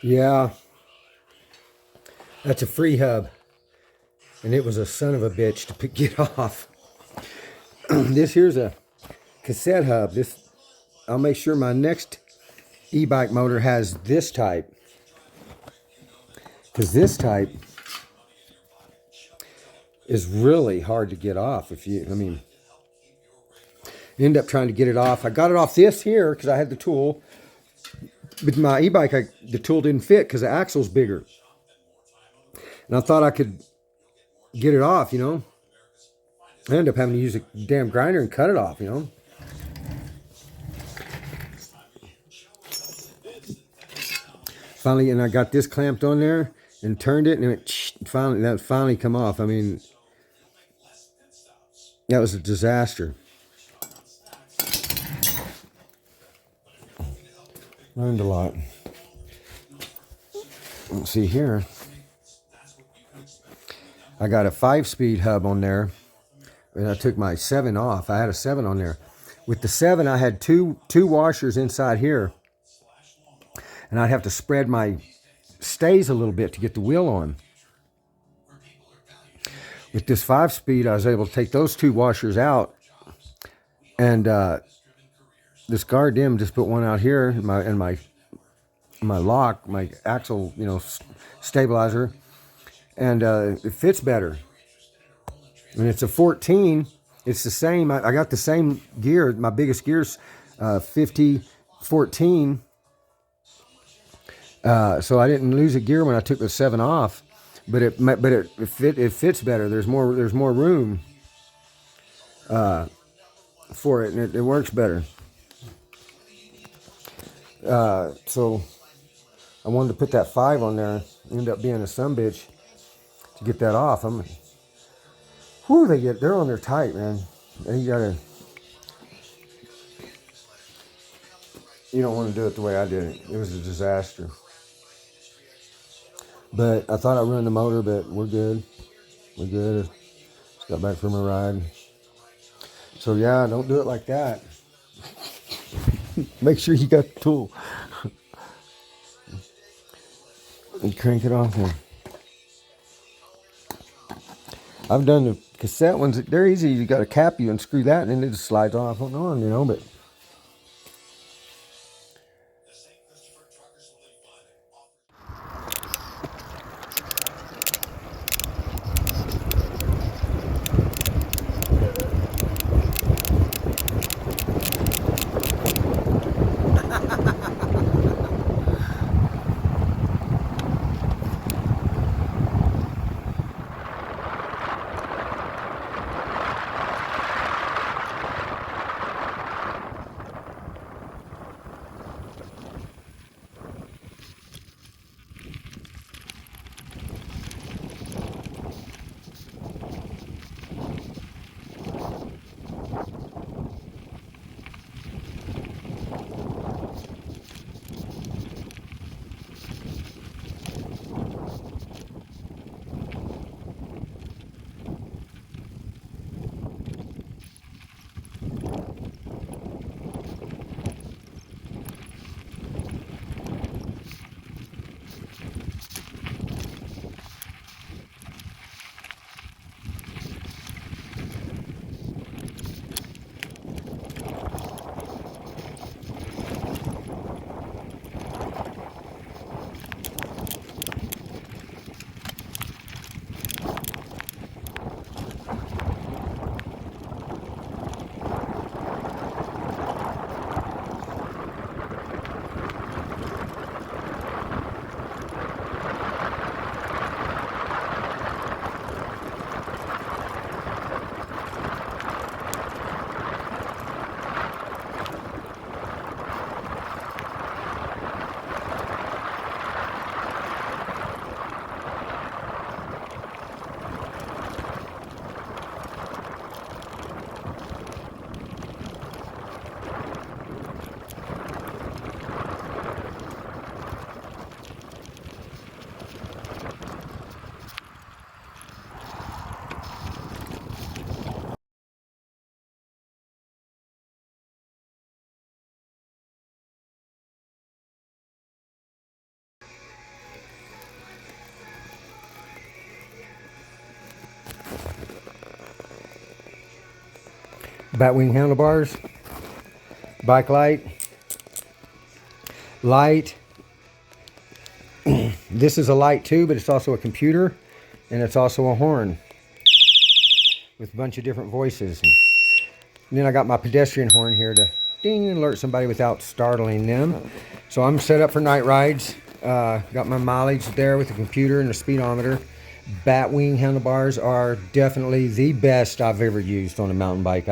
Yeah, that's a Freehub, and it was a son of a bitch to get off. This here's a cassette hub. This I'll make sure my next e-bike motor has this type, because this type is really hard to get off. If you, I mean, end up trying to get it off. I got it off this here because I had the tool. With my e-bike, the tool didn't fit because the axle's bigger, and I thought I could get it off. I ended up having to use a damn grinder and cut it off. Finally, and I got this clamped on there and turned it, and that finally come off. I mean, that was a disaster. Learned a lot. Let's see here. I got a 5-speed hub on there, and I took my 7 off. I had a 7 on there. With the 7, I had two washers inside here, and I'd have to spread my stays a little bit to get the wheel on. With this 5-speed, I was able to take those 2 washers out, and this Gardim just put one out here in my lock, my axle, stabilizer, and it fits better. And it's a 14. It's the same. I got the same gear. My biggest gear's 50 14. So I didn't lose a gear when I took the 7 off, but it fits better. There's more room for it, and it works better. So I wanted to put that 5 on there. Ended up being a sumbitch to get that off. They're on there tight, man. And you don't want to do it the way I did it. It was a disaster. But I thought I ruined the motor, but we're good. We're good. Just got back from a ride. So yeah, don't do it like that. Make sure you got the tool. And crank it off there. I've done the cassette ones. They're easy. You got to cap you and screw that, and then it just slides off and on, but Batwing handlebars, bike light, light. This is a light too, but it's also a computer, and it's also a horn with a bunch of different voices. And then I got my pedestrian horn here to ding and alert somebody without startling them. So I'm set up for night rides. Got my mileage there with the computer and the speedometer. Batwing handlebars are definitely the best I've ever used on a mountain bike.